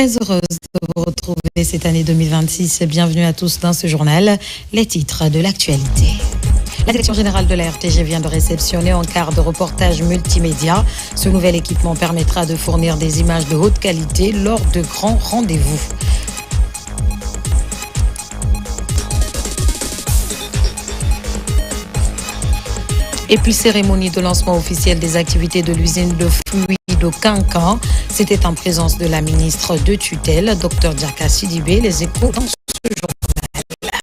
Très heureuse de vous retrouver cette année 2026. Bienvenue à tous dans ce journal. Les titres de l'actualité. La direction générale de la RTG vient de réceptionner un quart de reportage multimédia. Ce nouvel équipement permettra de fournir des images de haute qualité lors de grands rendez-vous. Et puis, cérémonie de lancement officiel des activités de l'usine de fluides au Cancan. C'était en présence de la ministre de tutelle, Dr Diaka Sidibé. Les échos dans ce journal.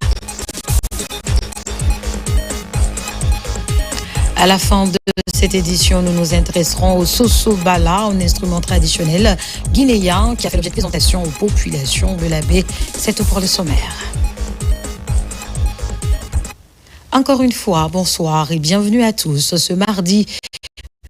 À la fin de cette édition, nous nous intéresserons au soso-bala, un instrument traditionnel guinéen qui a fait l'objet de présentation aux populations de la baie. C'est tout pour le sommaire. Encore une fois, bonsoir et bienvenue à tous. Ce mardi,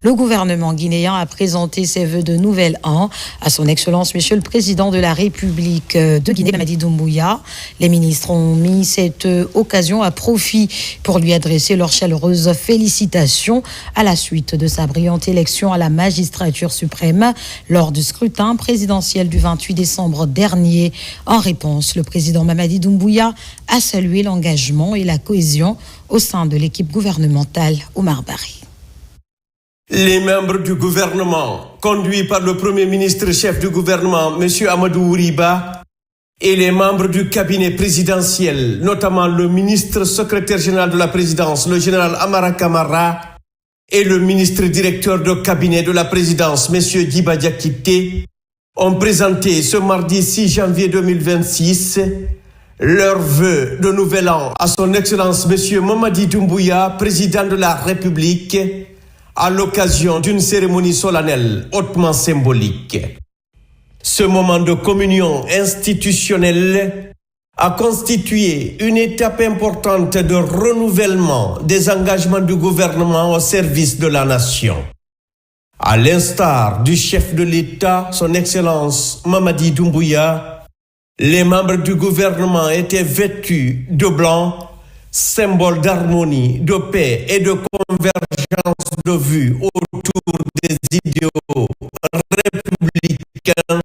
le gouvernement guinéen a présenté ses vœux de nouvel an à son Excellence, Monsieur le Président de la République de Guinée, Mamadi Doumbouya. Les ministres ont mis cette occasion à profit pour lui adresser leurs chaleureuses félicitations à la suite de sa brillante élection à la magistrature suprême lors du scrutin présidentiel du 28 décembre dernier. En réponse, le président Mamadi Doumbouya a salué l'engagement et la cohésion au sein de l'équipe gouvernementale Omar Barry. Les membres du gouvernement, conduits par le Premier ministre chef du gouvernement, M. Amadou Ouriba, et les membres du cabinet présidentiel, notamment le ministre secrétaire général de la présidence, le général Amara Kamara, et le ministre directeur de cabinet de la présidence, M. Djiba Diakité, ont présenté ce mardi 6 janvier 2026 leurs vœux de nouvel an à son Excellence M. Mamadi Doumbouya, président de la République, à l'occasion d'une cérémonie solennelle hautement symbolique. Ce moment de communion institutionnelle a constitué une étape importante de renouvellement des engagements du gouvernement au service de la nation. À l'instar du chef de l'État, son Excellence Mamadi Doumbouya, les membres du gouvernement étaient vêtus de blanc, symbole d'harmonie, de paix et de convergence de vues autour des idéaux républicains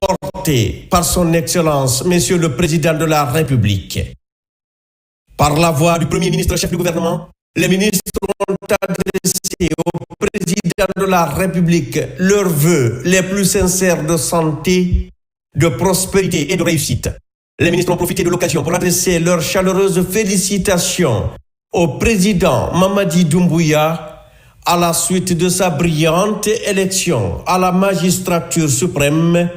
portés par son Excellence, Monsieur le Président de la République. Par la voix du Premier ministre chef du gouvernement, les ministres ont adressé au Président de la République leurs vœux les plus sincères de santé, de prospérité et de réussite. Les ministres ont profité de l'occasion pour adresser leurs chaleureuses félicitations au président Mamadi Doumbouya à la suite de sa brillante élection à la magistrature suprême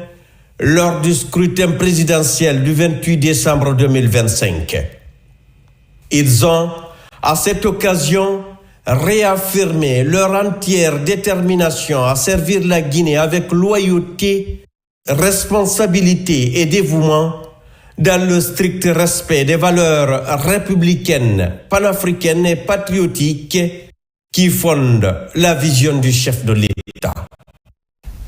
lors du scrutin présidentiel du 28 décembre 2025. Ils ont, à cette occasion, réaffirmé leur entière détermination à servir la Guinée avec loyauté, responsabilité et dévouement dans le strict respect des valeurs républicaines, panafricaines et patriotiques qui fondent la vision du chef de l'État.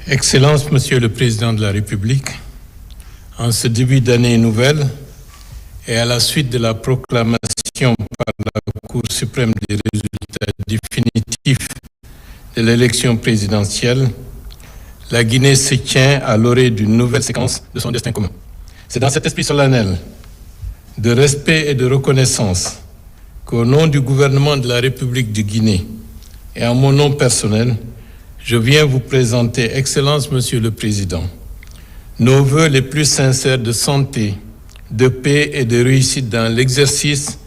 Excellence, Monsieur le Président de la République, en ce début d'année nouvelle et à la suite de la proclamation par la Cour suprême des résultats définitifs de l'élection présidentielle, la Guinée se tient à l'orée d'une nouvelle séquence de son destin commun. C'est dans cet esprit solennel de respect et de reconnaissance qu'au nom du gouvernement de la République de Guinée et en mon nom personnel, je viens vous présenter, Excellence, Monsieur le Président, nos vœux les plus sincères de santé, de paix et de réussite dans l'exercice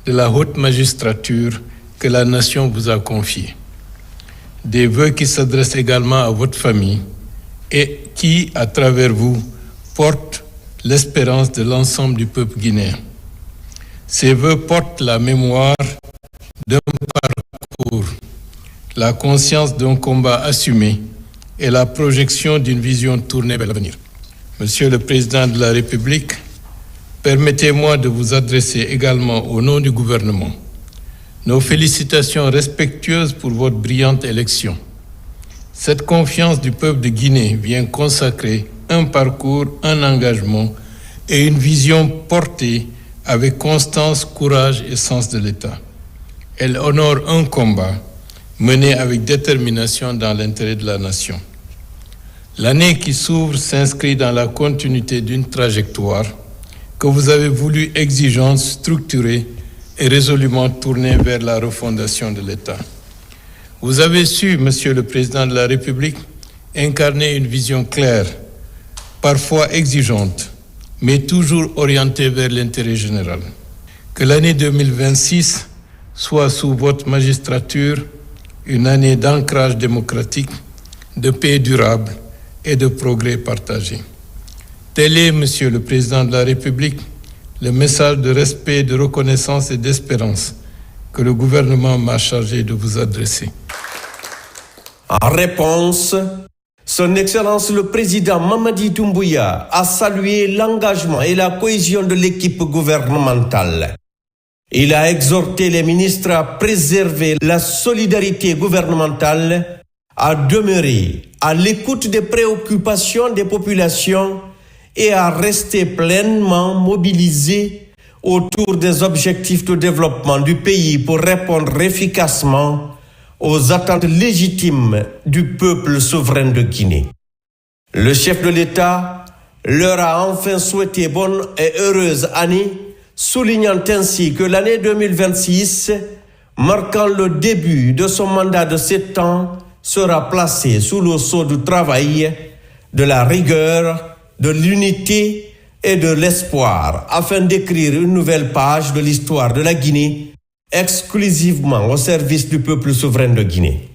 de la haute magistrature que la nation vous a confiée. Des vœux qui s'adressent également à votre famille et qui, à travers vous, portent l'espérance de l'ensemble du peuple guinéen. Ces vœux portent la mémoire d'un parcours, la conscience d'un combat assumé et la projection d'une vision tournée vers l'avenir. Monsieur le Président de la République, permettez-moi de vous adresser également au nom du gouvernement nos félicitations respectueuses pour votre brillante élection. Cette confiance du peuple de Guinée vient consacrer un parcours, un engagement et une vision portée avec constance, courage et sens de l'État. Elle honore un combat mené avec détermination dans l'intérêt de la nation. L'année qui s'ouvre s'inscrit dans la continuité d'une trajectoire que vous avez voulu exigeante, structurée et résolument tournée vers la refondation de l'État. Vous avez su, Monsieur le Président de la République, incarner une vision claire, parfois exigeante, mais toujours orientée vers l'intérêt général. Que l'année 2026 soit sous votre magistrature une année d'ancrage démocratique, de paix durable et de progrès partagé. Tel est, Monsieur le Président de la République, le message de respect, de reconnaissance et d'espérance que le gouvernement m'a chargé de vous adresser. En réponse, Son Excellence le Président Mamadi Doumbouya a salué l'engagement et la cohésion de l'équipe gouvernementale. Il a exhorté les ministres à préserver la solidarité gouvernementale, à demeurer à l'écoute des préoccupations des populations et à rester pleinement mobilisés autour des objectifs de développement du pays pour répondre efficacement aux attentes légitimes du peuple souverain de Guinée. Le chef de l'État leur a enfin souhaité bonne et heureuse année, soulignant ainsi que l'année 2026, marquant le début de son mandat de 7 ans, sera placée sous le sceau du travail, de la rigueur, de l'unité et de l'espoir, afin d'écrire une nouvelle page de l'histoire de la Guinée, exclusivement au service du peuple souverain de Guinée.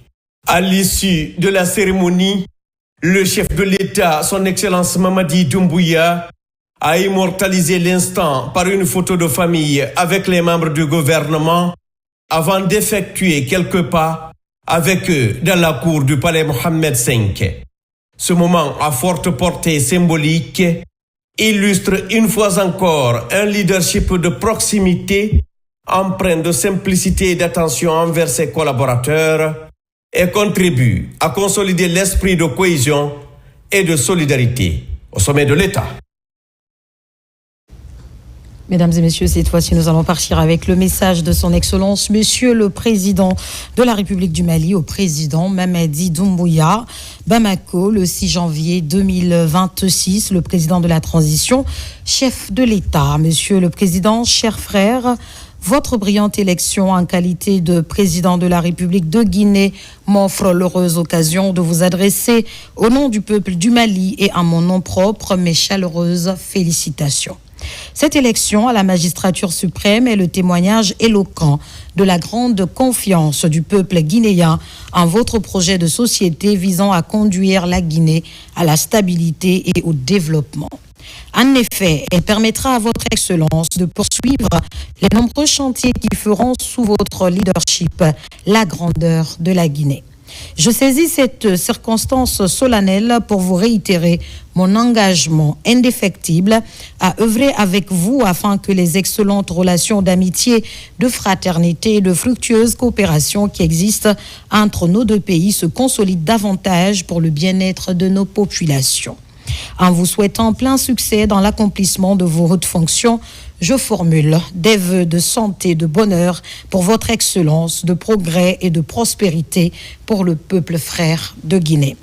À l'issue de la cérémonie, le chef de l'État, son Excellence Mamadi Doumbouya, a immortalisé l'instant par une photo de famille avec les membres du gouvernement avant d'effectuer quelques pas avec eux dans la cour du palais Mohammed V. Ce moment à forte portée symbolique illustre une fois encore un leadership de proximité empreint de simplicité et d'attention envers ses collaborateurs et contribue à consolider l'esprit de cohésion et de solidarité au sommet de l'État. Mesdames et messieurs, cette fois-ci, nous allons partir avec le message de son Excellence, Monsieur le Président de la République du Mali, au Président Mamadi Doumbouya. Bamako, le 6 janvier 2026, le Président de la Transition, chef de l'État. Monsieur le Président, chers frères, votre brillante élection en qualité de Président de la République de Guinée m'offre l'heureuse occasion de vous adresser au nom du peuple du Mali et à mon nom propre mes chaleureuses félicitations. Cette élection à la magistrature suprême est le témoignage éloquent de la grande confiance du peuple guinéen en votre projet de société visant à conduire la Guinée à la stabilité et au développement. En effet, elle permettra à votre Excellence de poursuivre les nombreux chantiers qui feront sous votre leadership la grandeur de la Guinée. Je saisis cette circonstance solennelle pour vous réitérer mon engagement indéfectible à œuvrer avec vous afin que les excellentes relations d'amitié, de fraternité et de fructueuse coopération qui existent entre nos deux pays se consolident davantage pour le bien-être de nos populations. En vous souhaitant plein succès dans l'accomplissement de vos hautes fonctions, je formule des vœux de santé, de bonheur pour votre Excellence, de progrès et de prospérité pour le peuple frère de Guinée.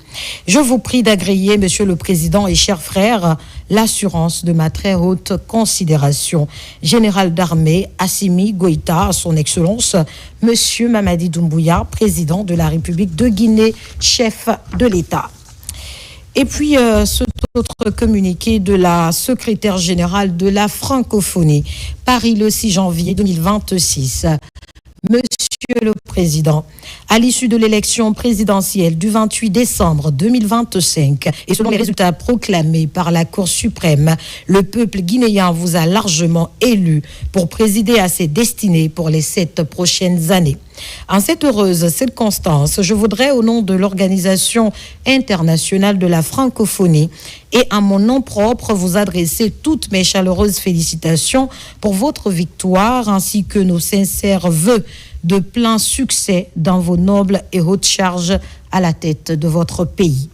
Je vous prie d'agréer, Monsieur le Président et chers frères, l'assurance de ma très haute considération. Général d'armée Assimi Goïta, à son Excellence, Monsieur Mamadi Doumbouya, Président de la République de Guinée, chef de l'État. Et puis, ce autre communiqué de la secrétaire générale de la francophonie, Paris le 6 janvier 2026. Monsieur le Président, à l'issue de l'élection présidentielle du 28 décembre 2025 et selon les résultats proclamés par la Cour suprême, le peuple guinéen vous a largement élu pour présider à ses destinées pour les 7 prochaines années. En cette heureuse circonstance, je voudrais, au nom de l'Organisation internationale de la francophonie et à mon nom propre, vous adresser toutes mes chaleureuses félicitations pour votre victoire ainsi que nos sincères vœux de plein succès dans vos nobles et hautes charges à la tête de votre pays.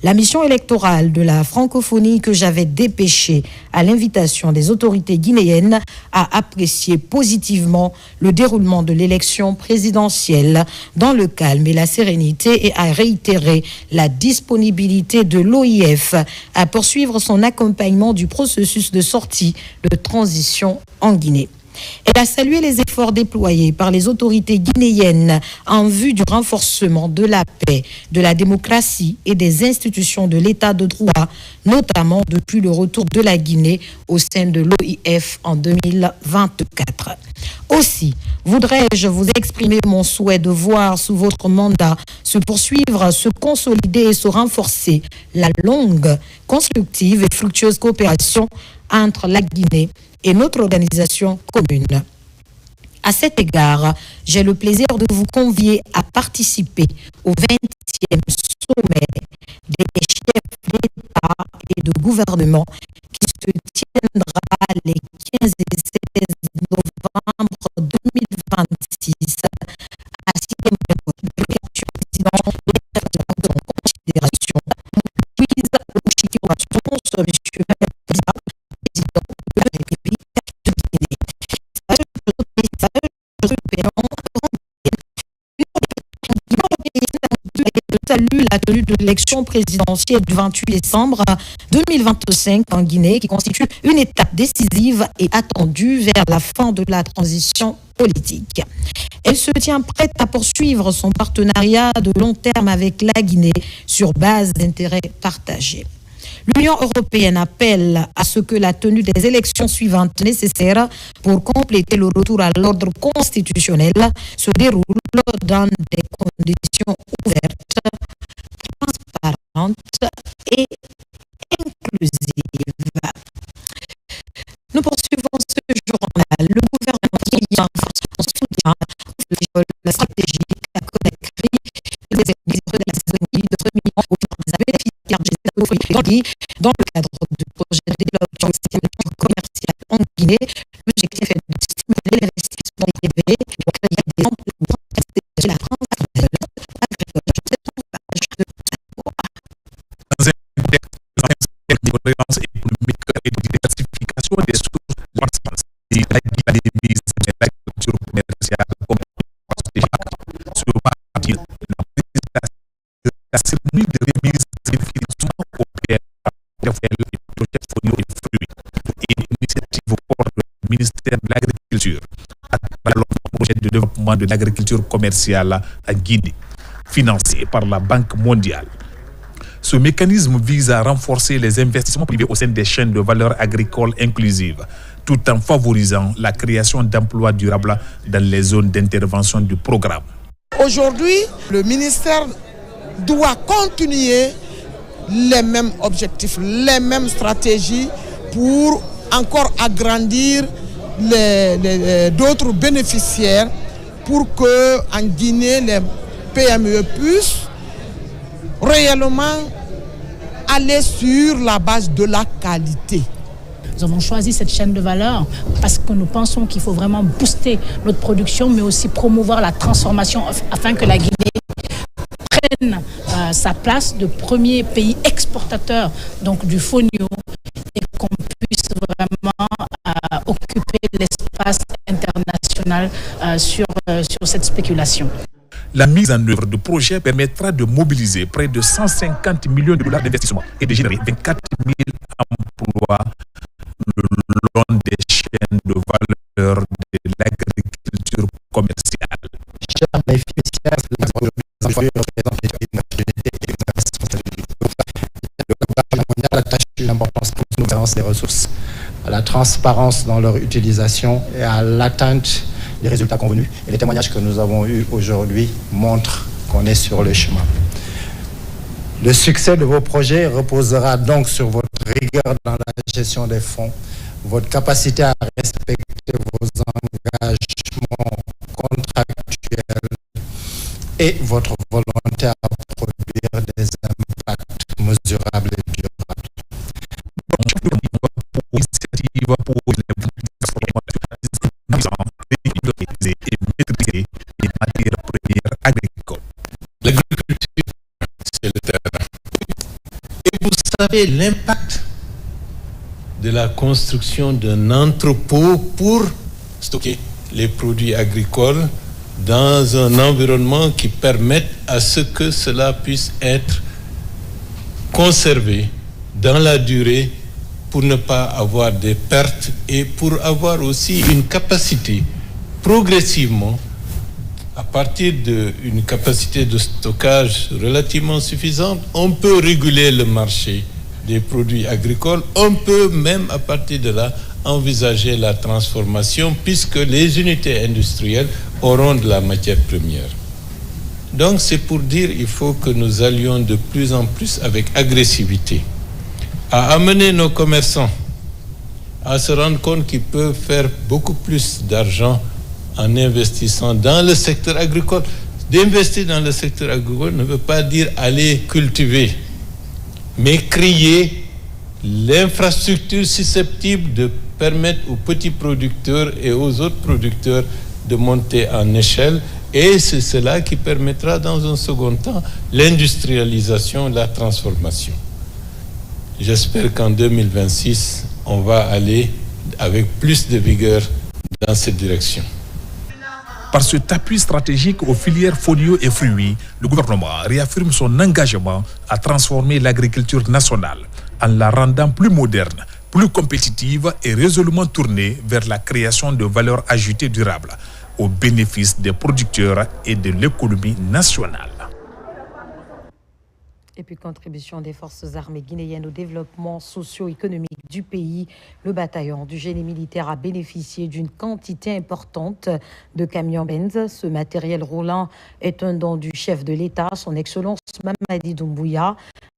La mission électorale de la francophonie que j'avais dépêchée à l'invitation des autorités guinéennes a apprécié positivement le déroulement de l'élection présidentielle dans le calme et la sérénité et a réitéré la disponibilité de l'OIF à poursuivre son accompagnement du processus de sortie de transition en Guinée. Elle a salué les efforts déployés par les autorités guinéennes en vue du renforcement de la paix, de la démocratie et des institutions de l'état de droit, notamment depuis le retour de la Guinée au sein de l'OIF en 2024. Aussi, voudrais-je vous exprimer mon souhait de voir sous votre mandat se poursuivre, se consolider et se renforcer la longue, constructive et fructueuse coopération entre la Guinée et notre organisation commune. À cet égard, j'ai le plaisir de vous convier à participer au 20e sommet des chefs d'État et de gouvernement qui se tiendra les 15 et 16 novembre 2026 à Singapur. En considération, prise au Chiquiwaton, monsieur le président de la République de Guinée. Salue la tenue de l'élection présidentielle du 28 décembre 2025 en Guinée, qui constitue une étape décisive et attendue vers la fin de la transition politique. Elle se tient prête à poursuivre son partenariat de long terme avec la Guinée sur base d'intérêts partagés. L'Union européenne appelle à ce que la tenue des élections suivantes nécessaires pour compléter le retour à l'ordre constitutionnel se déroule dans des conditions ouvertes, transparentes et inclusives. Nous poursuivons ce journal. Le gouvernement qui renforce son soutien la stratégie, la connecterie et les de la saisonnière de 3 millions aux bénéficiaires dans le cadre du projet de développement commercial en Guinée. L'objectif est de stimuler l'investissement privé et de créer des emplois pour protéger la transformation agricole. Dans un contexte de cohérence économique et de diversification des sources de croissance, la Guinée mise l'agriculture commerciale comme sur la cérémonie de remise des financements européens et projet Fonio et Fruits et l'initiative au port du ministère de l'Agriculture à travers le projet de développement de l'agriculture commerciale à Guinée, financé par la Banque mondiale. Ce mécanisme vise à renforcer les investissements privés au sein des chaînes de valeur agricole inclusives, tout en favorisant la création d'emplois durables dans les zones d'intervention du programme. Aujourd'hui, le ministère doit continuer les mêmes objectifs, les mêmes stratégies pour encore agrandir d'autres bénéficiaires pour que en Guinée, les PME puissent réellement aller sur la base de la qualité. Nous avons choisi cette chaîne de valeur parce que nous pensons qu'il faut vraiment booster notre production, mais aussi promouvoir la transformation afin que la Guinée prenne sa place de premier pays exportateur donc du fonio et qu'on puisse vraiment occuper l'espace international sur cette spéculation. La mise en œuvre du projet permettra de mobiliser près de 150 millions de dollars d'investissement et de générer 24 000 emplois le long des chaînes de valeur de l'agriculture commerciale. Chers bénéficiaires, le gouvernement mondial attache une importance pour nous des ressources, à la transparence dans leur utilisation et à l'atteinte des résultats convenus. Et les témoignages que nous avons eus aujourd'hui montrent qu'on est sur le chemin. Le succès de vos projets reposera donc sur votre rigueur dans la gestion des fonds, votre capacité à respecter vos engagements contractuels et votre volonté à produire des impacts mesurables et durables. Et maîtriser les matières premières agricoles. L'agriculture, c'est le terrain. vous savez l'impact de la construction d'un entrepôt pour stocker les produits agricoles dans un environnement qui permette à ce que cela puisse être conservé dans la durée pour ne pas avoir des pertes et pour avoir aussi une capacité progressivement, à partir d'une capacité de stockage relativement suffisante, on peut réguler le marché des produits agricoles. On peut même, à partir de là, envisager la transformation puisque les unités industrielles auront de la matière première. Donc, c'est pour dire qu'il faut que nous allions de plus en plus avec agressivité à amener nos commerçants à se rendre compte qu'ils peuvent faire beaucoup plus d'argent en investissant dans le secteur agricole. D'investir dans le secteur agricole ne veut pas dire aller cultiver, mais créer l'infrastructure susceptible de permettre aux petits producteurs et aux autres producteurs de monter en échelle. Et c'est cela qui permettra dans un second temps l'industrialisation, la transformation. J'espère qu'en 2026, on va aller avec plus de vigueur dans cette direction. Par cet appui stratégique aux filières folio et fruits, le gouvernement réaffirme son engagement à transformer l'agriculture nationale en la rendant plus moderne, plus compétitive et résolument tournée vers la création de valeur ajoutée durable au bénéfice des producteurs et de l'économie nationale. Et puis, contribution des forces armées guinéennes au développement socio-économique du pays. Le bataillon du génie militaire a bénéficié d'une quantité importante de camions Benz. Ce matériel roulant est un don du chef de l'État, son Excellence Mamadi Doumbouya,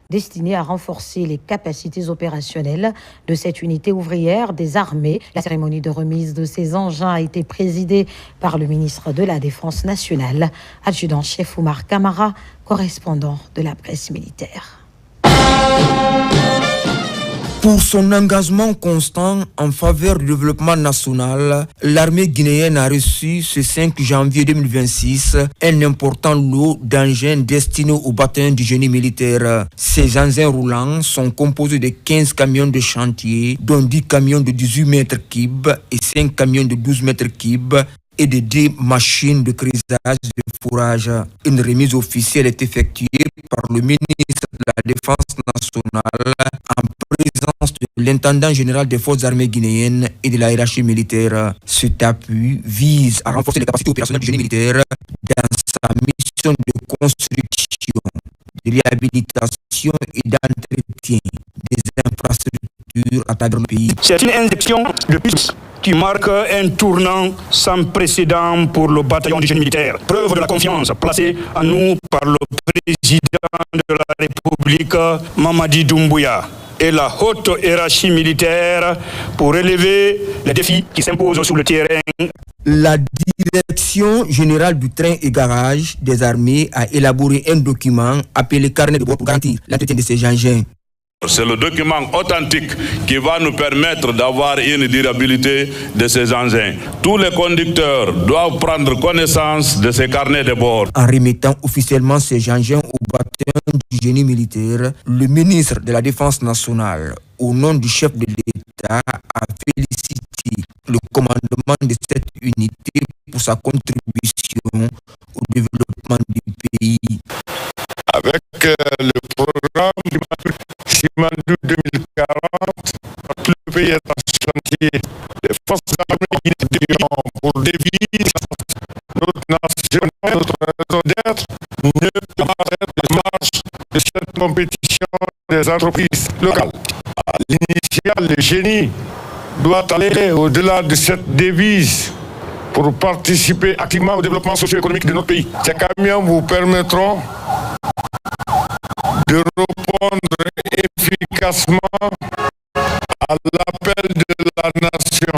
destiné à renforcer les capacités opérationnelles de cette unité ouvrière des armées. La cérémonie de remise de ces engins a été présidée par le ministre de la Défense nationale, adjudant-chef Oumar Kamara, correspondant de la presse militaire. Pour son engagement constant en faveur du développement national, l'armée guinéenne a reçu ce 5 janvier 2026 un important lot d'engins destinés au bataillon du génie militaire. Ces engins roulants sont composés de 15 camions de chantier, dont 10 camions de 18 mètres cubes et 5 camions de 12 mètres cubes, et de 10 machines de creusage de fourrage. Une remise officielle est effectuée par le ministre de la Défense nationale en présence de l'intendant général des forces armées guinéennes et de la hiérarchie militaire. Cet appui vise à renforcer les capacités opérationnelles du génie militaire dans sa mission de construction, de réhabilitation et d'entretien des infrastructures à travers le pays. C'est une injection de plus qui marque un tournant sans précédent pour le bataillon du génie militaire. Preuve de la confiance placée en nous par le président de la République, Mamadi Doumbouya, et la haute hiérarchie militaire pour relever les défis qui s'imposent sur le terrain. La Direction générale du train et garage des armées a élaboré un document appelé carnet de bord pour garantir l'entretien de ces engins. C'est le document authentique qui va nous permettre d'avoir une durabilité de ces engins. Tous les conducteurs doivent prendre connaissance de ces carnets de bord. En remettant officiellement ces engins au bataillon du génie militaire, le ministre de la Défense nationale, au nom du chef de l'État, a félicité le commandement de cette unité pour sa contribution au développement du pays. Avec le programme Simandou 2040, tout le pays est en chantier. Les forces armées guinéennes pour dévier notre nation, notre raison d'être, ne peut pas être de marche de cette compétition des entreprises locales. À l'initiale, le génie doit aller au-delà de cette devise pour participer activement au développement socio-économique de notre pays. Ces camions vous permettront de répondre efficacement à l'appel de la nation,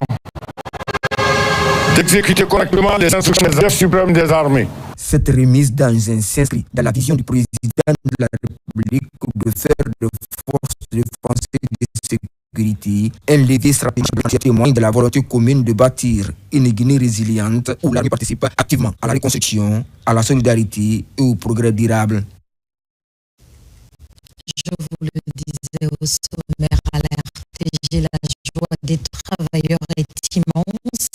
d'exécuter correctement les instructions des chefs suprêmes des armées. Cette remise d'engins s'inscrit dans la vision du président de la République de faire de forces de défense et de sécurité un levier stratégique témoin de la volonté commune de bâtir une Guinée résiliente où l'armée participe activement à la reconstruction, à la solidarité et au progrès durable. Je vous le disais. Au sommaire à la RTG, la joie des travailleurs est immense.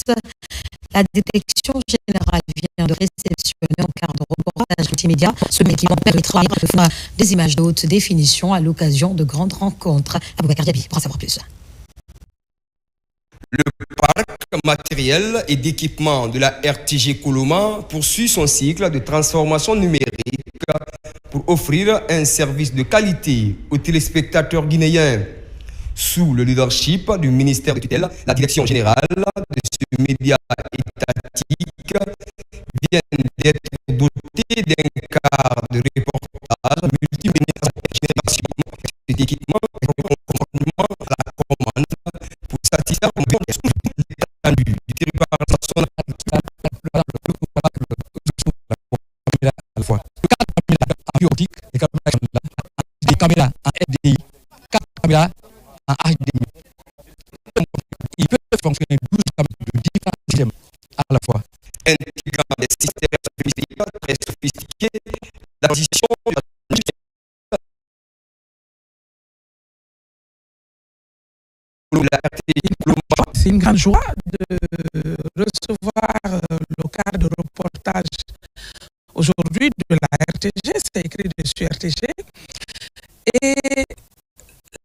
La détection générale vient de réceptionner en cadre de reportage multimédia ce qui permettra de faire des images de haute définition à l'occasion de grandes rencontres. Aboubacar Diaby pour en savoir plus. Le parc matériel et d'équipement de la RTG Koloma poursuit son cycle de transformation numérique pour offrir un service de qualité aux téléspectateurs guinéens. Sous le leadership du ministère de tutelle, la direction générale de ce média étatique vient d'être dotée d'un quart de reportage multimédia génération. Cet équipement est conformément à la commande pour satisfaire l'étendue du territoire national. Des caméras en FDI, 4 caméras en HDMI. Ils peuvent fonctionner 12 caméras de différents systèmes à la fois. Intégrant des systèmes très sophistiqués, la transition de la C'est une grande joie de recevoir le cadre de reportage aujourd'hui de la RTG, c'est écrit dessus RTG. Et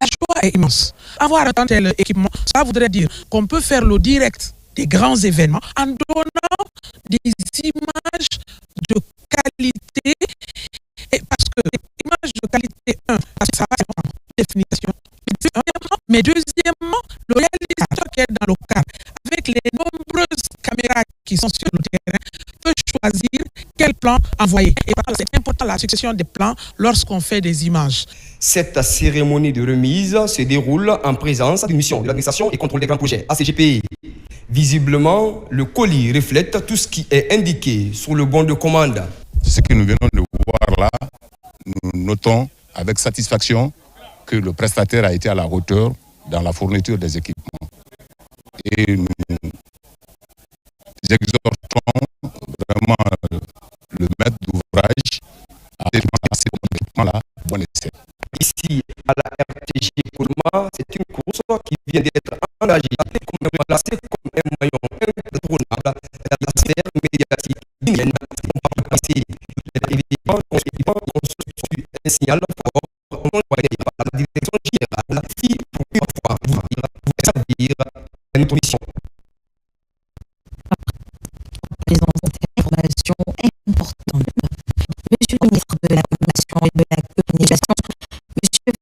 la joie est immense. Avoir un tel équipement, ça voudrait dire qu'on peut faire le direct des grands événements en donnant des images de qualité. Et parce que les images de qualité, parce que ça va être en définition. Mais deuxièmement, le réalisateur qui est dans le cadre, avec les nombreuses caméras qui sont sur le terrain, peut choisir quel plan envoyer. Et c'est important la succession des plans lorsqu'on fait des images. Cette cérémonie de remise se déroule en présence d'une mission de l'administration et contrôle des grands projets, ACGP. Visiblement, le colis reflète tout ce qui est indiqué sur le bon de commande. Ce que nous venons de voir là, nous notons avec satisfaction que le prestataire a été à la hauteur dans la fourniture des équipements. Et nous exhortons vraiment le maître d'ouvrage à passer cet équipement-là bon essai. Ici, à la RTG Koloma, c'est une course qui vient d'être engagée placée comme un maillon incontournable dans la sphère médiatique guinéenne. On va passer l'événement constitue un signal fort envoyé par la direction générale qui, pour une fois, vous servir à notre mission. Présence d'informations importantes. Monsieur le ministre de la Communication et de la Communication, Monsieur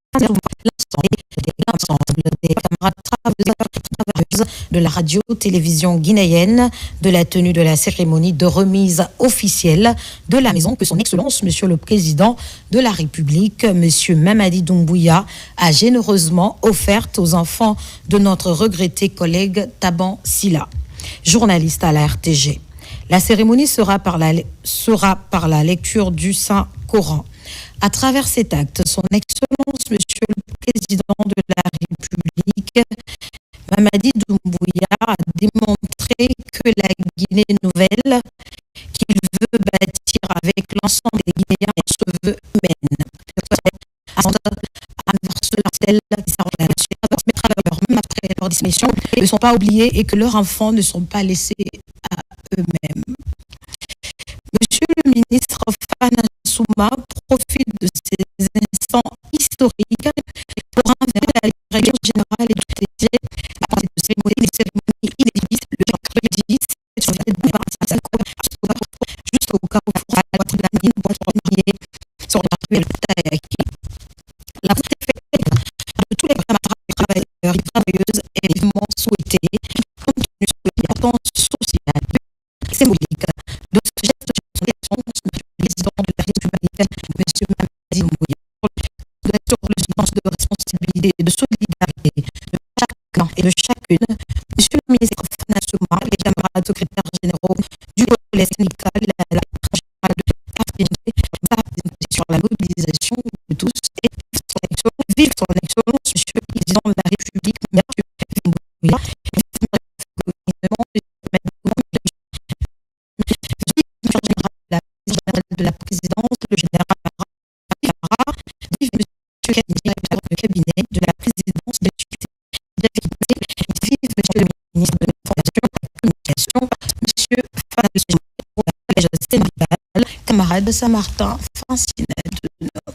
l'ensemble des camarades travailleuses de la radio-télévision guinéenne de la tenue de la cérémonie de remise officielle de la maison que son Excellence, Monsieur le Président de la République, Monsieur Mamadi Doumbouya, a généreusement offerte aux enfants de notre regretté collègue Taban Silla, journaliste à la RTG. La cérémonie sera par la lecture du Saint-Coran. À travers cet acte, son Excellence, Monsieur le Président de la République, Mamadi Doumbouya, a démontré que la Guinée nouvelle qu'il veut bâtir avec l'ensemble des Guinéens se veut humaine. Même après leur disparition, ils ne sont pas oubliés et que leurs enfants ne sont pas laissés à eux-mêmes. Monsieur le ministre Fana Souma profite de ces instants historiques pour enverrer la direction générale et du TG à partir de des cérémonies inédites le mercredi jusqu'au cas où sur la ruelle Taïaki. La préfecture de tous les camarades travailleurs et travailleuses est vivement souhaitée compte tenu de l'importance sociale et symbolique de ce geste de son Excellence, Monsieur le Président de la République, Monsieur Mamadi Doumbouya, sur le sens de responsabilité et de solidarité de chacun et de chacune. Monsieur le ministre Fana Souma, les camarades secrétaires généraux du collège syndical et la générale de l'AFPG sur la mobilisation de tous et vive son Excellence, Monsieur le Président de la République, Monsieur Doumbouya, de la présidence, le général vive Monsieur le cabinet de la ministre de l'Information et de la Communication, M. Fadel Collège Sénégal, camarade de Saint-Martin, Francine de Nord.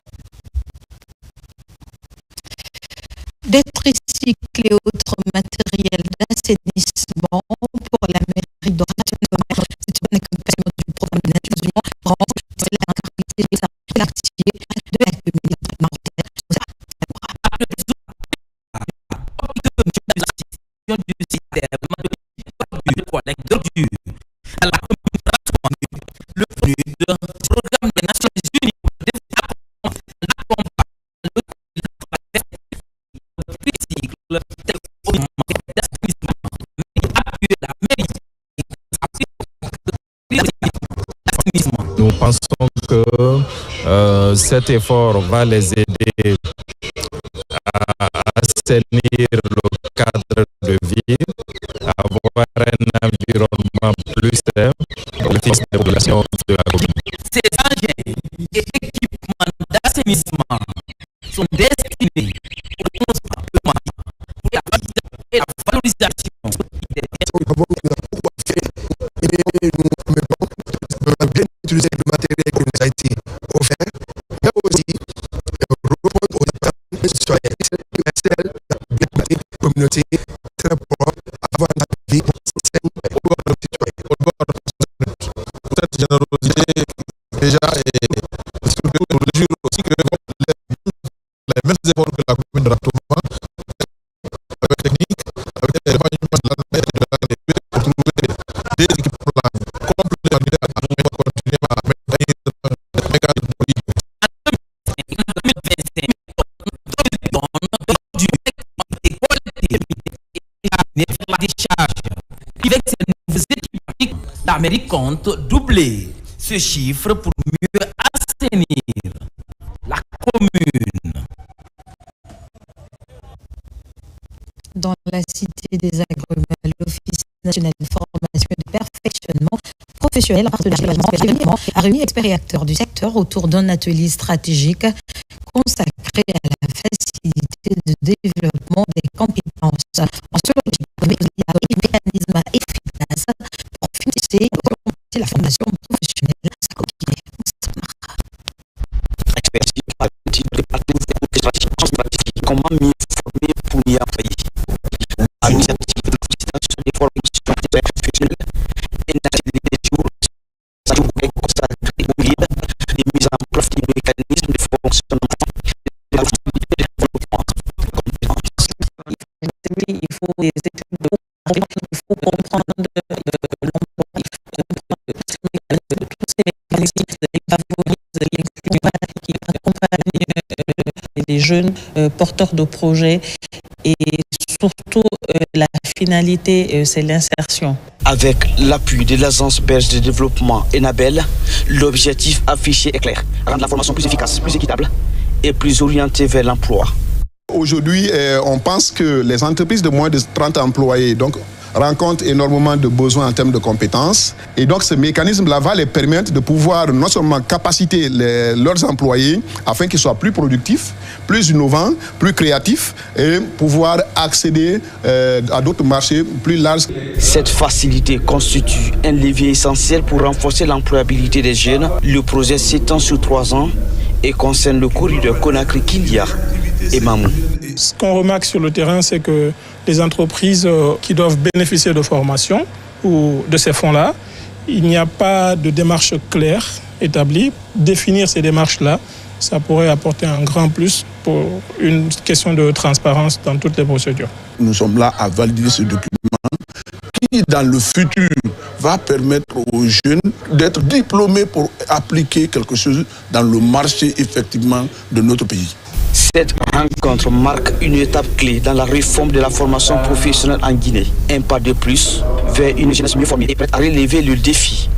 Des tricycles et autres matériels d'assainissement pour la mairie de rationnement. C'est une accompagnement du programme de Nations Unies pour renforcer la qualité de la quartier de la commune de Martel. Du système de collecte d'ordures à la commune le programme des Nations Unies pour le développement Nous pensons que cet effort va les aider à assainir le cadre de vie, à avoir un environnement plus sain pour les populations de la commune. Ces engins et équipements d'assainissement sont destinés au développement pour la valorisation bien utiliser le matériel qui nous a été offert, mais aussi répondre aux attentes des citoyens. C'est la communauté très propre, avoir une vie saine pour nos citoyens. Cette générosité déjà est mesure aussi que les mêmes efforts que la commune de Ratoma avec technique, avec l'évaluation de la pour trouver des équipements complémentaires à continuer à maintenir le mécanisme politique. La décharge avec ces nouveaux équipements, la mairie compte doubler ce chiffre pour mieux assainir la commune. Dans la cité des agrumes, l'Office national de formation et de perfectionnement professionnel a réuni experts et acteurs du secteur autour d'un atelier stratégique consacré à la facilité de développement des compétences. En cela, il y a un mécanisme efficace pour financer la formation professionnelle. Comment mieux former pour mieux employer. L'initiative de l'Office des formations professionnelles et des jours, ça joue avec consacré au guide et mise en place du mécanisme de fonctionnement de la facilité de développement de compétences. Il faut des études de il faut comprendre l'emploi, il faut comprendre tous ces mécanismes qui favorisent qui accompagnent les jeunes porteurs de projets et surtout la finalité c'est l'insertion. Avec l'appui de l'Agence belge de développement Enabel, l'objectif affiché est clair, rendre la formation plus efficace, plus équitable et plus orientée vers l'emploi. Aujourd'hui, on pense que les entreprises de moins de 30 employés rencontrent énormément de besoins en termes de compétences. Et donc, ce mécanisme-là va les permettre de pouvoir non seulement capaciter leurs employés afin qu'ils soient plus productifs, plus innovants, plus créatifs et pouvoir accéder à d'autres marchés plus larges. Cette facilité constitue un levier essentiel pour renforcer l'employabilité des jeunes. Le projet s'étend sur 3 ans et concerne le corridor Conakry-Kindia et Mamou. Ce qu'on remarque sur le terrain, c'est que les entreprises qui doivent bénéficier de formation ou de ces fonds-là, il n'y a pas de démarche claire établie. Définir ces démarches-là, ça pourrait apporter un grand plus pour une question de transparence dans toutes les procédures. Nous sommes là à valider ce document qui, dans le futur, va permettre aux jeunes d'être diplômés pour appliquer quelque chose dans le marché, effectivement, de notre pays. Cette rencontre marque une étape clé dans la réforme de la formation professionnelle en Guinée. Un pas de plus vers une jeunesse mieux formée et prête à relever le défi.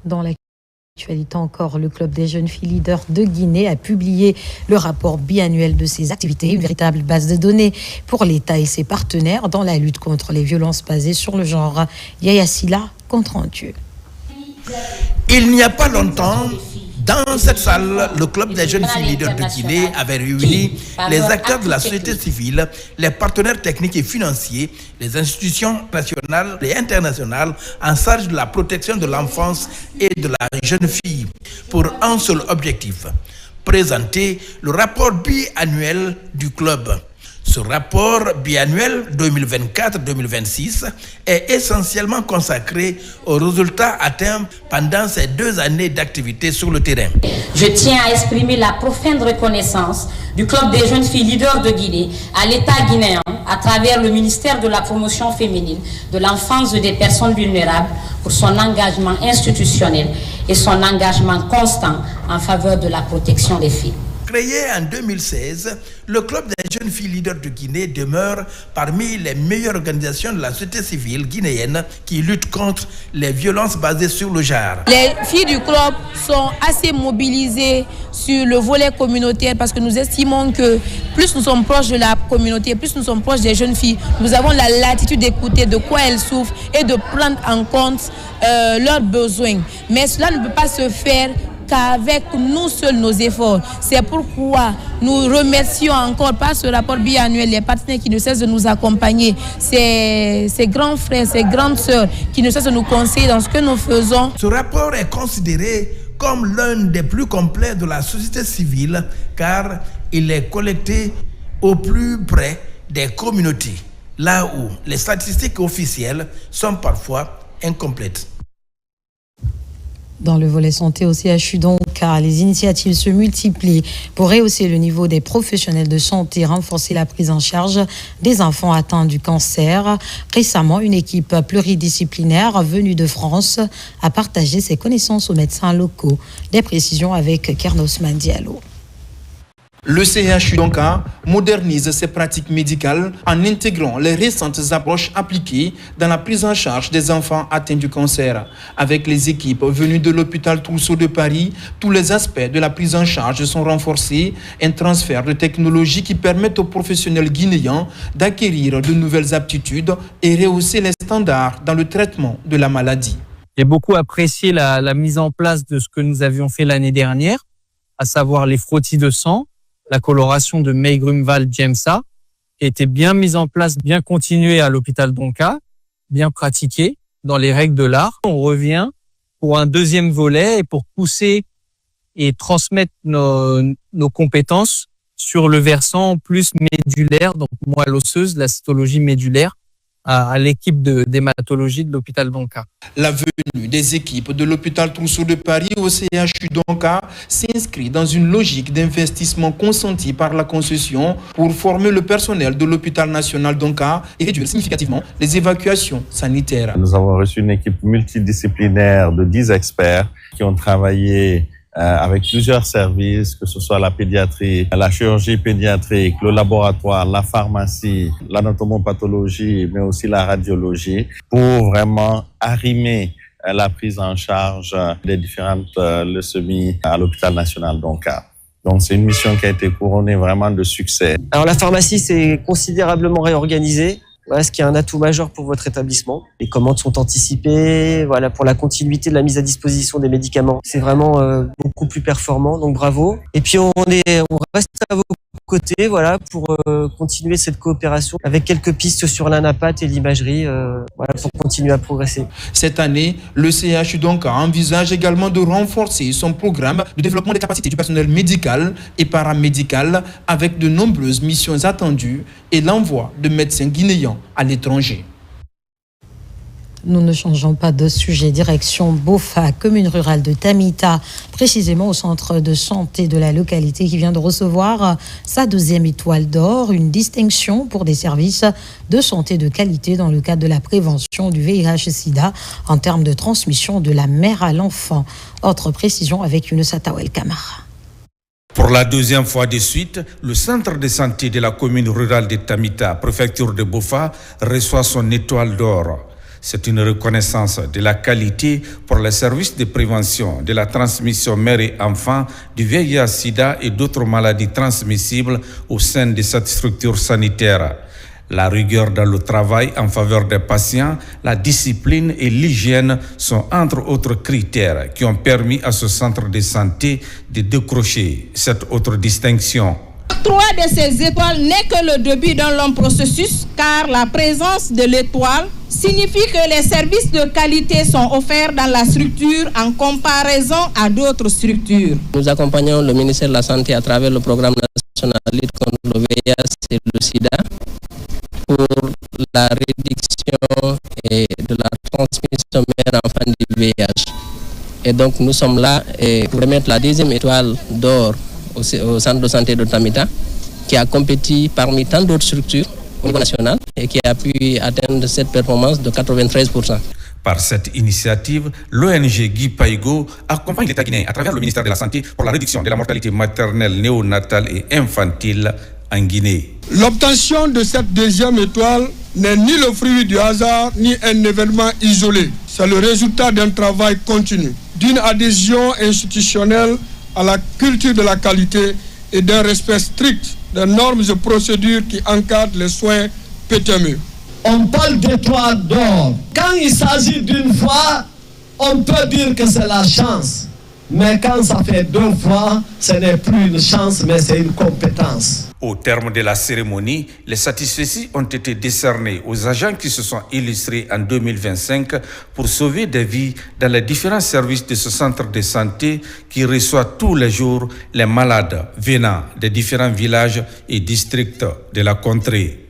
Dans l'actualité encore, le Club des jeunes filles leaders de Guinée a publié le rapport biannuel de ses activités, une véritable base de données pour l'État et ses partenaires dans la lutte contre les violences basées sur le genre. Yaya Silla, compte rendu. Il n'y a pas longtemps, Dans cette salle, le club des jeunes filles leaders de Guinée avait réuni les acteurs de la société civile, les partenaires techniques et financiers, les institutions nationales et internationales en charge de la protection de l'enfance et de la jeune fille pour un seul objectif, présenter le rapport biannuel du club. Ce rapport biannuel 2024-2026 est essentiellement consacré aux résultats atteints pendant ces 2 années d'activité sur le terrain. Je tiens à exprimer la profonde reconnaissance du Club des jeunes filles leaders de Guinée à l'État guinéen à travers le ministère de la promotion féminine, de l'enfance et des personnes vulnérables pour son engagement institutionnel et son engagement constant en faveur de la protection des filles. Créé en 2016, le Club des jeunes filles leaders de Guinée demeure parmi les meilleures organisations de la société civile guinéenne qui luttent contre les violences basées sur le genre. Les filles du club sont assez mobilisées sur le volet communautaire parce que nous estimons que plus nous sommes proches de la communauté, plus nous sommes proches des jeunes filles, nous avons la latitude d'écouter de quoi elles souffrent et de prendre en compte leurs besoins. Mais cela ne peut pas se faire qu'avec nous seuls nos efforts. C'est pourquoi nous remercions encore par ce rapport biannuel les partenaires qui ne cessent de nous accompagner, ces grands frères, ces grandes sœurs qui ne cessent de nous conseiller dans ce que nous faisons. Ce rapport est considéré comme l'un des plus complets de la société civile car il est collecté au plus près des communautés, là où les statistiques officielles sont parfois incomplètes. Dans le volet santé au CHU Donka, les initiatives se multiplient pour rehausser le niveau des professionnels de santé, renforcer la prise en charge des enfants atteints du cancer. Récemment, une équipe pluridisciplinaire venue de France a partagé ses connaissances aux médecins locaux. Des précisions avec Kernos Mandialo. Le CHU Donka modernise ses pratiques médicales en intégrant les récentes approches appliquées dans la prise en charge des enfants atteints du cancer. Avec les équipes venues de l'hôpital Trousseau de Paris, tous les aspects de la prise en charge sont renforcés. Un transfert de technologies qui permettent aux professionnels guinéens d'acquérir de nouvelles aptitudes et rehausser les standards dans le traitement de la maladie. J'ai beaucoup apprécié la mise en place de ce que nous avions fait l'année dernière, à savoir les frottis de sang, la coloration de May Grunwald Jamesa, qui a été bien mise en place, bien continuée à l'hôpital Donka, bien pratiquée dans les règles de l'art. On revient pour un deuxième volet et pour pousser et transmettre nos compétences sur le versant plus médulaire, donc moelle osseuse, la cytologie médulaire, à l'équipe d'hématologie de l'hôpital Donka. La venue des équipes de l'hôpital Trousseau de Paris au CHU Donka s'inscrit dans une logique d'investissement consenti par la concession pour former le personnel de l'hôpital national Donka et réduire significativement les évacuations sanitaires. Nous avons reçu une équipe multidisciplinaire de 10 experts qui ont travaillé avec plusieurs services, que ce soit la pédiatrie, la chirurgie pédiatrique, le laboratoire, la pharmacie, l'anatomopathologie, mais aussi la radiologie, pour vraiment arrimer la prise en charge des différentes leucémies à l'hôpital national Donka. Donc c'est une mission qui a été couronnée vraiment de succès. Alors la pharmacie s'est considérablement réorganisée. Voilà, ce qui est un atout majeur pour votre établissement. Les commandes sont anticipées, voilà, pour la continuité de la mise à disposition des médicaments. C'est vraiment beaucoup plus performant, donc bravo. Et puis on reste à vos côtés, voilà, pour continuer cette coopération avec quelques pistes sur l'anapath et l'imagerie, voilà, pour continuer à progresser. Cette année, le CHU Donka envisage également de renforcer son programme de développement des capacités du personnel médical et paramédical avec de nombreuses missions attendues et l'envoi de médecins guinéens à l'étranger. Nous ne changeons pas de sujet. Direction Bofa, commune rurale de Tamita, précisément au centre de santé de la localité qui vient de recevoir sa 2e étoile d'or, une distinction pour des services de santé de qualité dans le cadre de la prévention du VIH-Sida en termes de transmission de la mère à l'enfant. Autre précision avec Younes Atawel Kamara. Pour la 2e fois de suite, le centre de santé de la commune rurale de Tamita, préfecture de Bofa, reçoit son étoile d'or. C'est une reconnaissance de la qualité pour les services de prévention de la transmission mère et enfant du VIH-Sida et d'autres maladies transmissibles au sein de cette structure sanitaire. La rigueur dans le travail en faveur des patients, la discipline et l'hygiène sont entre autres critères qui ont permis à ce centre de santé de décrocher cette autre distinction. 3 de ces étoiles n'est que le début d'un long processus, car la présence de l'étoile signifie que les services de qualité sont offerts dans la structure en comparaison à d'autres structures. Nous accompagnons le ministère de la Santé à travers le programme national de lutte contre le VIH et le SIDA pour la réduction et de la transmission mère-enfant du VIH. Et donc nous sommes là pour remettre la 2e étoile d'or au centre de santé de Tamita, qui a compétit parmi tant d'autres structures au niveau national et qui a pu atteindre cette performance de 93%. Par cette initiative, l'ONG Guy Paigo accompagne l'État guinéen à travers le ministère de la Santé pour la réduction de la mortalité maternelle, néonatale et infantile en Guinée. L'obtention de cette 2e étoile n'est ni le fruit du hasard ni un événement isolé. C'est le résultat d'un travail continu, d'une adhésion institutionnelle à la culture de la qualité et d'un respect strict des normes et procédures qui encadrent les soins PTME. On parle d'étoile d'or. Quand il s'agit d'une fois, on peut dire que c'est la chance. Mais quand ça fait 2 fois, ce n'est plus une chance, mais c'est une compétence. Au terme de la cérémonie, les satisfecits ont été décernés aux agents qui se sont illustrés en 2025 pour sauver des vies dans les différents services de ce centre de santé qui reçoit tous les jours les malades venant des différents villages et districts de la contrée.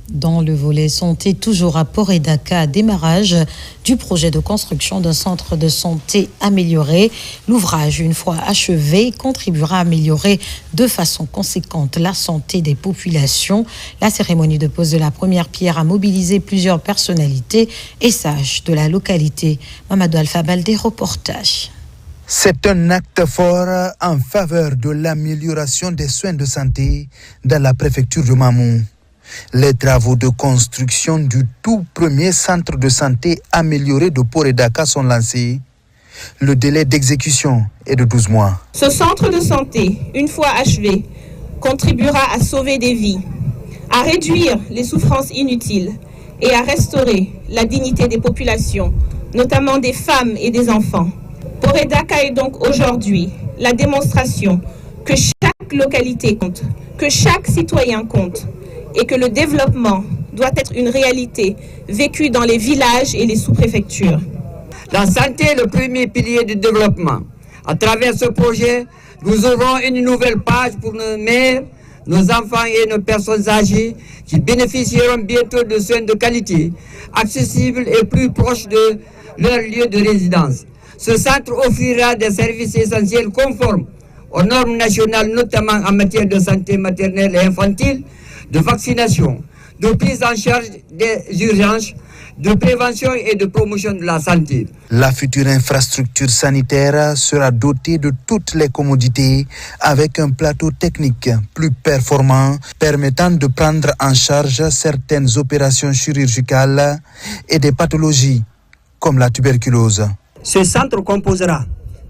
Dans le volet santé, toujours à Port-et-Dakar, démarrage du projet de construction d'un centre de santé amélioré. L'ouvrage, une fois achevé, contribuera à améliorer de façon conséquente la santé des populations. La cérémonie de pose de la première pierre a mobilisé plusieurs personnalités et sages de la localité. Mamadou Alpha Baldé, reportage. C'est un acte fort en faveur de l'amélioration des soins de santé dans la préfecture de Mamou. Les travaux de construction du tout premier centre de santé amélioré de Port-et-Dakar sont lancés. Le délai d'exécution est de 12 mois. Ce centre de santé, une fois achevé, contribuera à sauver des vies, à réduire les souffrances inutiles et à restaurer la dignité des populations, notamment des femmes et des enfants. Port-et-Dakar est donc aujourd'hui la démonstration que chaque localité compte, que chaque citoyen compte, et que le développement doit être une réalité vécue dans les villages et les sous-préfectures. La santé est le premier pilier du développement. À travers ce projet, nous aurons une nouvelle page pour nos mères, nos enfants et nos personnes âgées qui bénéficieront bientôt de soins de qualité, accessibles et plus proches de leur lieu de résidence. Ce centre offrira des services essentiels conformes aux normes nationales, notamment en matière de santé maternelle et infantile, de vaccination, de prise en charge des urgences, de prévention et de promotion de la santé. La future infrastructure sanitaire sera dotée de toutes les commodités avec un plateau technique plus performant permettant de prendre en charge certaines opérations chirurgicales et des pathologies comme la tuberculose. Ce centre composera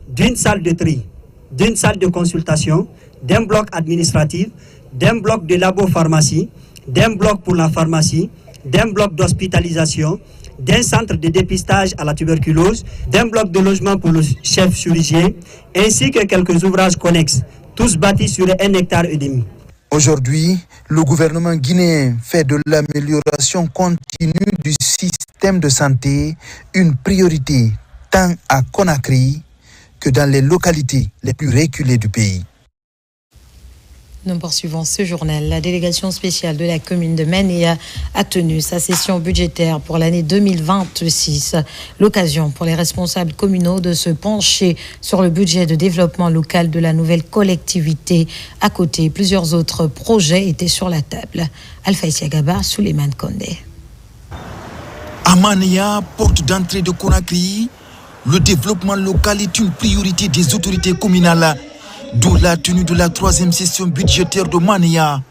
d'une salle de tri, d'une salle de consultation, d'un bloc administratif, d'un bloc de labo-pharmacie, d'un bloc pour la pharmacie, d'un bloc d'hospitalisation, d'un centre de dépistage à la tuberculose, d'un bloc de logement pour le chef chirurgien, ainsi que quelques ouvrages connexes, tous bâtis sur 1,5 hectare. Aujourd'hui, le gouvernement guinéen fait de l'amélioration continue du système de santé une priorité tant à Conakry que dans les localités les plus reculées du pays. Nous poursuivons ce journal. La délégation spéciale de la commune de Manéa a tenu sa session budgétaire pour l'année 2026. L'occasion pour les responsables communaux de se pencher sur le budget de développement local de la nouvelle collectivité. À côté, plusieurs autres projets étaient sur la table. Alpha Isiagaba, Souleymane Kondé. À Manéa, porte d'entrée de Conakry, le développement local est une priorité des autorités communales. D'où la tenue de la 3e session budgétaire de Manéa.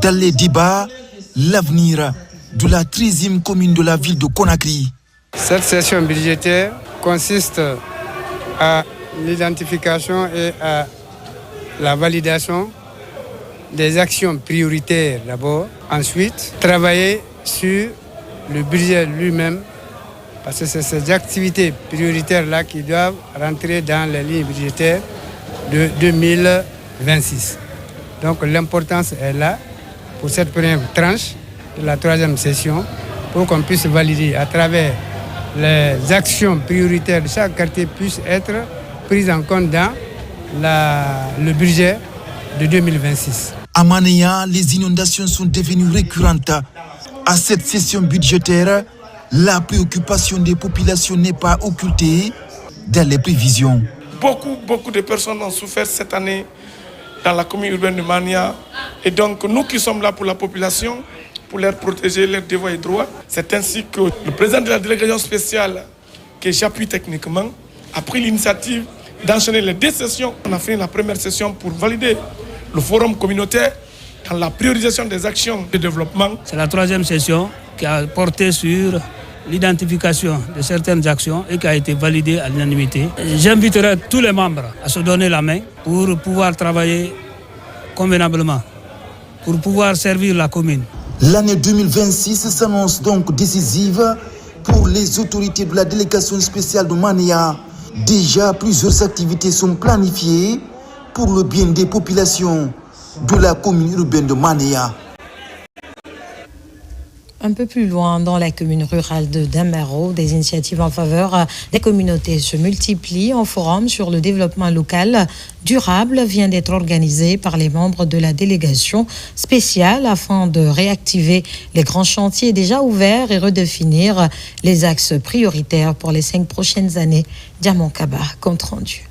Dans les débats, l'avenir de la 13e commune de la ville de Conakry. Cette session budgétaire consiste à l'identification et à la validation des actions prioritaires d'abord. Ensuite, travailler sur le budget lui-même, parce que c'est ces activités prioritaires-là qui doivent rentrer dans les lignes budgétaires de 2026. Donc l'importance est là pour cette première tranche de la troisième session, pour qu'on puisse valider à travers les actions prioritaires de chaque quartier puissent être prises en compte dans le budget de 2026. À Manéa, les inondations sont devenues récurrentes. À cette session budgétaire, la préoccupation des populations n'est pas occultée dans les prévisions. Beaucoup de personnes ont souffert cette année dans la commune urbaine de Mania. Et donc, nous qui sommes là pour la population, pour leur protéger leurs devoirs et droits, c'est ainsi que le président de la délégation spéciale, que j'appuie techniquement, a pris l'initiative d'enchaîner les 2 sessions. On a fait la première session pour valider le forum communautaire dans la priorisation des actions de développement. C'est la 3e session qui a porté sur l'identification de certaines actions et qui a été validée à l'unanimité. J'inviterai tous les membres à se donner la main pour pouvoir travailler convenablement, pour pouvoir servir la commune. L'année 2026 s'annonce donc décisive pour les autorités de la délégation spéciale de Mania. Déjà, plusieurs activités sont planifiées pour le bien des populations de la commune urbaine de Mania. Un peu plus loin, dans la commune rurale de Damaro, des initiatives en faveur des communautés se multiplient. Un forum sur le développement local durable vient d'être organisé par les membres de la délégation spéciale afin de réactiver les grands chantiers déjà ouverts et redéfinir les axes prioritaires pour les 5 prochaines années. Diamant Kaba, compte rendu.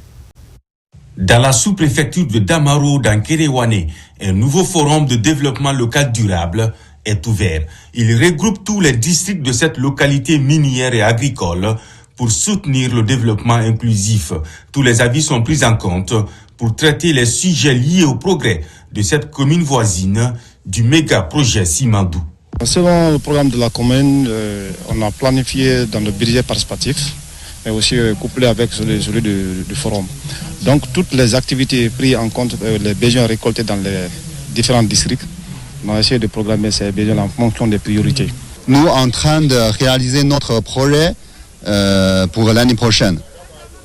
Dans la sous-préfecture de Damaro, dans Kéréouané, un nouveau forum de développement local durable est ouvert. Il regroupe tous les districts de cette localité minière et agricole pour soutenir le développement inclusif. Tous les avis sont pris en compte pour traiter les sujets liés au progrès de cette commune voisine du méga-projet Simandou. Selon le programme de la commune, on a planifié dans le budget participatif, mais aussi couplé avec celui du forum. Donc toutes les activités prises en compte, les besoins récoltés dans les différents districts, on a essayé de programmer ces besoins en fonction des priorités. Nous sommes en train de réaliser notre projet pour l'année prochaine.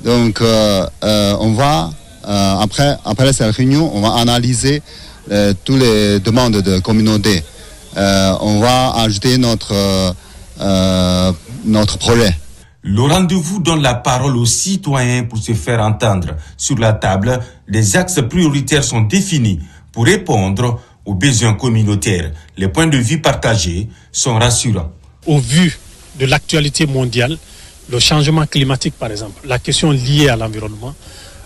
Donc on va, après cette réunion, on va analyser toutes les demandes de communauté. On va ajouter notre projet. Le rendez-vous donne la parole aux citoyens pour se faire entendre. Sur la table, des axes prioritaires sont définis pour répondre aux besoins communautaires. Les points de vue partagés sont rassurants. Au vu de l'actualité mondiale, le changement climatique par exemple, la question liée à l'environnement,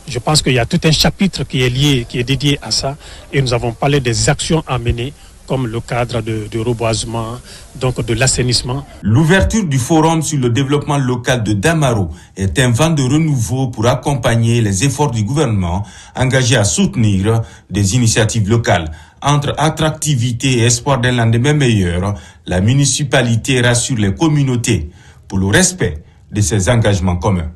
je pense qu'il y a tout un chapitre qui est dédié à ça et nous avons parlé des actions à mener comme le cadre de reboisement, donc de l'assainissement. L'ouverture du forum sur le développement local de Damaro est un vent de renouveau pour accompagner les efforts du gouvernement engagé à soutenir des initiatives locales. Entre attractivité et espoir d'un lendemain meilleur, la municipalité rassure les communautés pour le respect de ses engagements communs.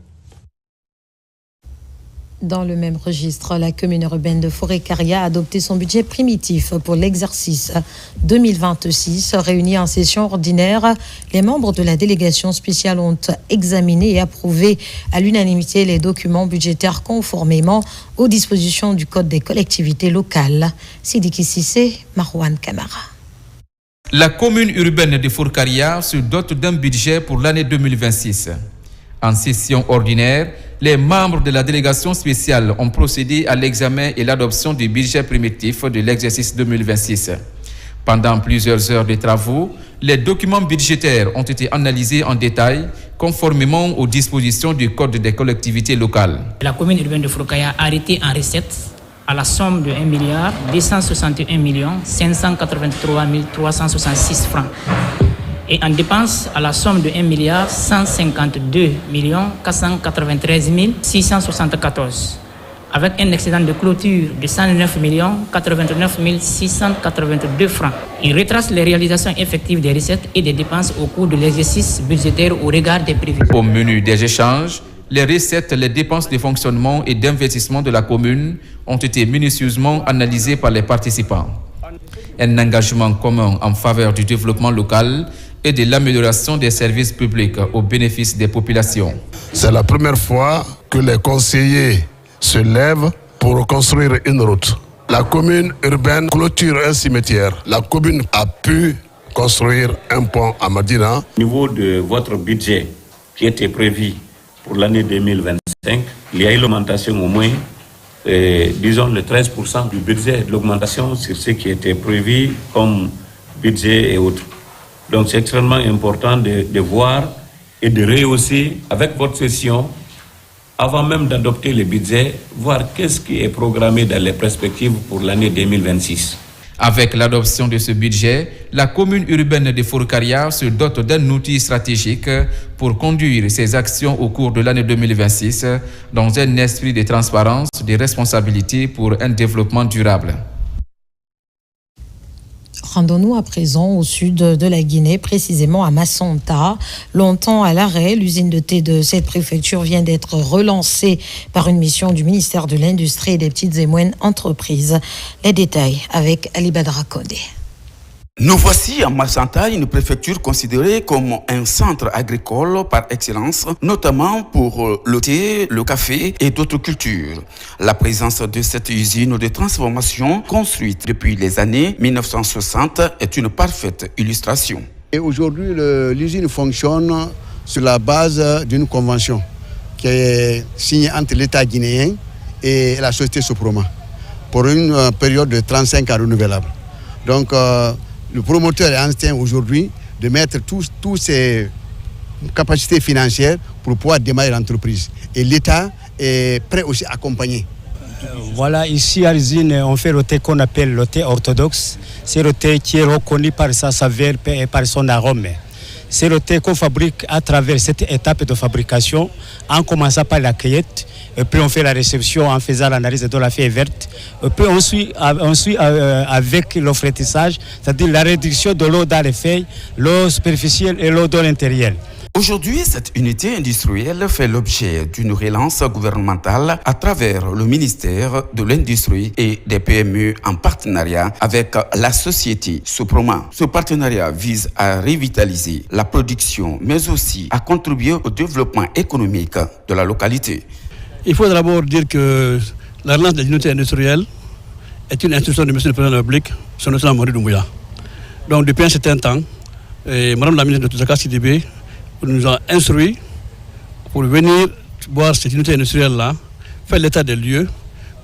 Dans le même registre, la commune urbaine de Forêt-Caria a adopté son budget primitif pour l'exercice 2026. Réunis en session ordinaire, les membres de la délégation spéciale ont examiné et approuvé à l'unanimité les documents budgétaires conformément aux dispositions du Code des collectivités locales. Sidiki Sissé, Marouane Kamara. La commune urbaine de Forêt-Caria se dote d'un budget pour l'année 2026. En session ordinaire, les membres de la délégation spéciale ont procédé à l'examen et l'adoption du budget primitif de l'exercice 2026. Pendant plusieurs heures de travaux, les documents budgétaires ont été analysés en détail conformément aux dispositions du Code des collectivités locales. La commune urbaine de Forêt-Caria a arrêté en recettes à la somme de 1 261 583 366 francs. Et en dépenses à la somme de 1 152 493 674, avec un excédent de clôture de 109 89 682 francs. Il retrace les réalisations effectives des recettes et des dépenses au cours de l'exercice budgétaire au regard des prévisions. Au menu des échanges, les recettes, les dépenses de fonctionnement et d'investissement de la commune ont été minutieusement analysées par les participants. un engagement commun en faveur du développement local et de l'amélioration des services publics au bénéfice des populations. C'est la première fois que les conseillers se lèvent pour construire une route. La commune urbaine clôture un cimetière. La commune a pu construire un pont à Madina. Au niveau de votre budget qui était prévu pour l'année 2025, il y a eu l'augmentation au moins, disons le 13% du budget, de l'augmentation sur ce qui était prévu comme budget et autres. Donc c'est extrêmement important de voir et de rehausser avec votre session, avant même d'adopter le budget, voir qu'est-ce qui est programmé dans les perspectives pour l'année 2026. Avec l'adoption de ce budget, la commune urbaine de Fourkaria se dote d'un outil stratégique pour conduire ses actions au cours de l'année 2026 dans un esprit de transparence, de responsabilité pour un développement durable. Rendons-nous à présent au sud de la Guinée, précisément à Massanta. Longtemps à l'arrêt, l'usine de thé de cette préfecture vient d'être relancée par une mission du ministère de l'Industrie et des petites et moyennes entreprises. Les détails avec Ali Badra Kodé. Nous voici à Massanta, une préfecture considérée comme un centre agricole par excellence, notamment pour le thé, le café et d'autres cultures. La présence de cette usine de transformation construite depuis les années 1960 est une parfaite illustration. Et aujourd'hui, l'usine fonctionne sur la base d'une convention qui est signée entre l'État guinéen et la société Soproma pour une période de 35 ans renouvelable. Donc, le promoteur est en train aujourd'hui de mettre toutes ses capacités financières pour pouvoir démarrer l'entreprise. Et l'État est prêt aussi à accompagner. Voilà, ici à l'usine, on fait le thé qu'on appelle le thé orthodoxe. C'est le thé qui est reconnu par sa saveur et par son arôme. C'est le thé qu'on fabrique à travers cette étape de fabrication, en commençant par la cueillette, et puis on fait la réception en faisant l'analyse de la feuille verte, et puis on suit avec le fraîchissage, c'est-à-dire la réduction de l'eau dans les feuilles, l'eau superficielle et l'eau de l'intérieur. Aujourd'hui, cette unité industrielle fait l'objet d'une relance gouvernementale à travers le ministère de l'Industrie et des PME en partenariat avec la société Soproma. Ce partenariat vise à revitaliser la production, mais aussi à contribuer au développement économique de la localité. Il faut d'abord dire que la relance de l'unité industrielle est une instruction du Monsieur le Président de la République, son Excellence Mamadou Doumbouya. Donc depuis un certain temps, Madame la ministre de Touzaka Sidibé nous a instruit pour venir voir cette unité industrielle-là, faire l'état des lieux,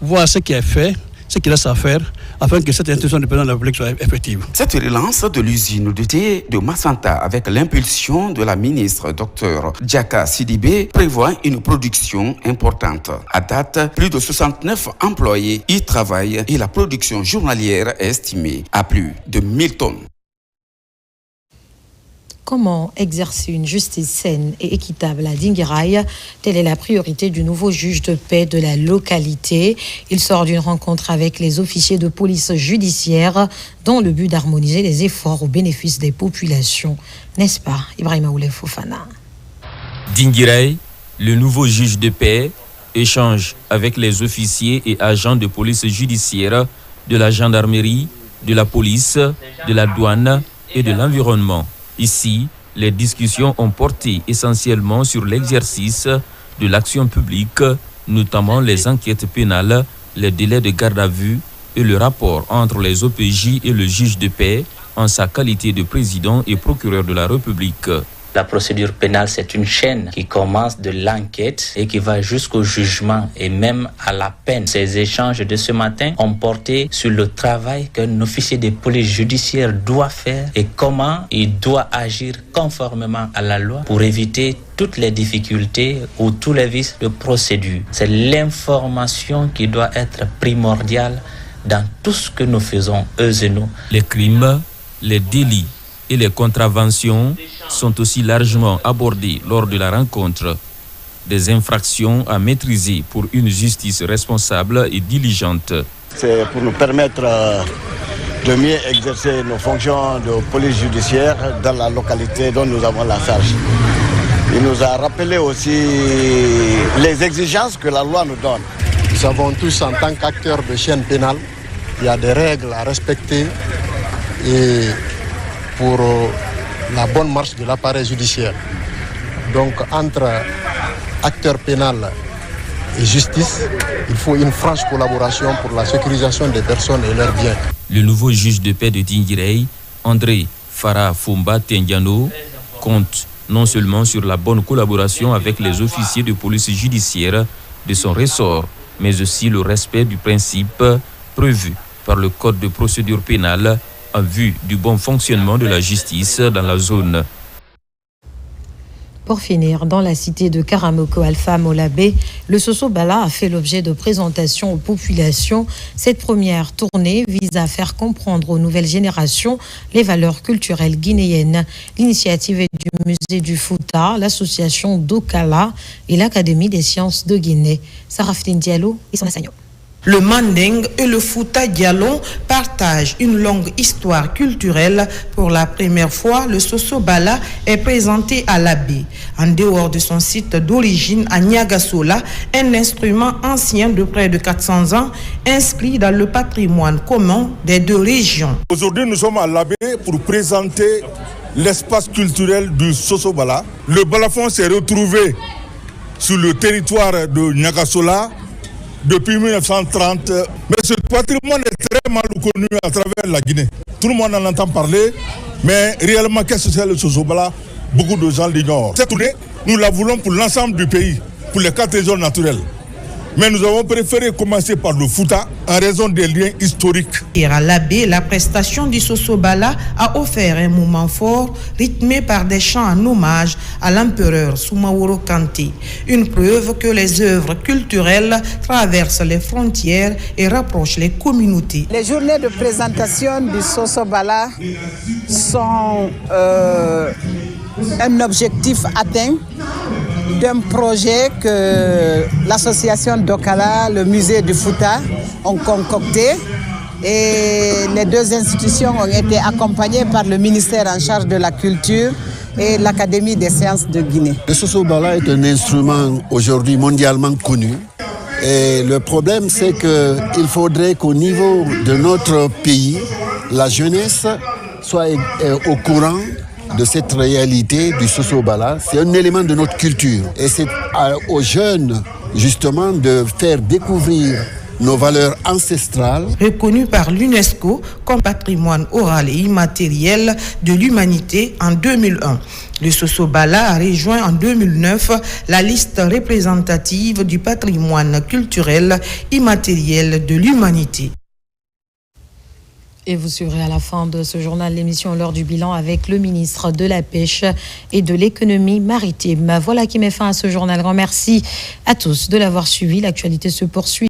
voir ce qui est fait, ce qu'il reste à faire, afin que cette instruction du président de la République soit effective. Cette relance de l'usine de thé de Massanta, avec l'impulsion de la ministre Dr Djaka Sidibé, prévoit une production importante. À date, plus de 69 employés y travaillent et la production journalière est estimée à plus de 1000 tonnes. Comment exercer une justice saine et équitable à Dinguiraye? Telle est la priorité du nouveau juge de paix de la localité. Il sort d'une rencontre avec les officiers de police judiciaire dans le but d'harmoniser les efforts au bénéfice des populations. N'est-ce pas, Ibrahima Oulé Fofana? Dinguiraye, le nouveau juge de paix, échange avec les officiers et agents de police judiciaire, de la gendarmerie, de la police, de la douane et de l'environnement. Ici, les discussions ont porté essentiellement sur l'exercice de l'action publique, notamment les enquêtes pénales, les délais de garde à vue et le rapport entre les OPJ et le juge de paix en sa qualité de président et procureur de la République. La procédure pénale, c'est une chaîne qui commence de l'enquête et qui va jusqu'au jugement et même à la peine. Ces échanges de ce matin ont porté sur le travail qu'un officier de police judiciaire doit faire et comment il doit agir conformément à la loi pour éviter toutes les difficultés ou tous les vices de procédure. C'est l'information qui doit être primordiale dans tout ce que nous faisons, eux et nous. Les crimes, les délits et les contraventions sont aussi largement abordés lors de la rencontre. Des infractions à maîtriser pour une justice responsable et diligente. C'est pour nous permettre de mieux exercer nos fonctions de police judiciaire dans la localité dont nous avons la charge. Il nous a rappelé aussi les exigences que la loi nous donne. Nous savons tous en tant qu'acteurs de chaîne pénale, il y a des règles à respecter et pour la bonne marche de l'appareil judiciaire. Donc entre acteurs pénals et justice, il faut une franche collaboration pour la sécurisation des personnes et leurs biens. Le nouveau juge de paix de Dinguiraye, André Farah Fumba Tendiano, compte non seulement sur la bonne collaboration avec les officiers de police judiciaire de son ressort, mais aussi le respect du principe prévu par le Code de procédure pénale en vue du bon fonctionnement de la justice dans la zone. Pour finir, dans la cité de Karamoko Alpha Molabé, le Soso Bala a fait l'objet de présentations aux populations. Cette première tournée vise à faire comprendre aux nouvelles générations les valeurs culturelles guinéennes. L'initiative est du musée du Fouta, l'association d'Okala et l'Académie des sciences de Guinée. Sarafine Diallo et son enseignant. Le Manding et le Fouta Dialon partagent une longue histoire culturelle. Pour la première fois, le Soso Bala est présenté à l'abbé. En dehors de son site d'origine à Niagasola, un instrument ancien de près de 400 ans, inscrit dans le patrimoine commun des deux régions. Aujourd'hui, nous sommes à l'abbé pour présenter l'espace culturel du Soso Bala. Le balafon s'est retrouvé sur le territoire de Niagasola depuis 1930, mais ce patrimoine est très mal connu à travers la Guinée. Tout le monde en entend parler, mais réellement, qu'est-ce que c'est le Soso Bala? Beaucoup de gens l'ignorent. Cette tournée, nous la voulons pour l'ensemble du pays, pour les 4 régions naturelles. Mais nous avons préféré commencer par le Fouta en raison des liens historiques. Et à l'abbé, la prestation du Soso Bala a offert un moment fort rythmé par des chants en hommage à l'empereur Soumaoro Kanté. Une preuve que les œuvres culturelles traversent les frontières et rapprochent les communautés. Les journées de présentation du Soso Bala sont un objectif atteint d'un projet que l'association d'Okala, le musée du Fouta ont concocté, et les deux institutions ont été accompagnées par le ministère en charge de la culture et l'Académie des sciences de Guinée. Le Soso Bala est un instrument aujourd'hui mondialement connu. Et le problème, c'est qu'il faudrait qu'au niveau de notre pays, la jeunesse soit au courant de cette réalité du Soso Bala. C'est un élément de notre culture. Et c'est aux jeunes, justement, de faire découvrir nos valeurs ancestrales. Reconnu par l'UNESCO comme patrimoine oral et immatériel de l'humanité en 2001. Le Soso Bala a rejoint en 2009 la liste représentative du patrimoine culturel immatériel de l'humanité. Et vous suivrez à la fin de ce journal l'émission L'heure du bilan avec le ministre de la Pêche et de l'économie maritime. Voilà qui met fin à ce journal. Grand merci à tous de l'avoir suivi. L'actualité se poursuit.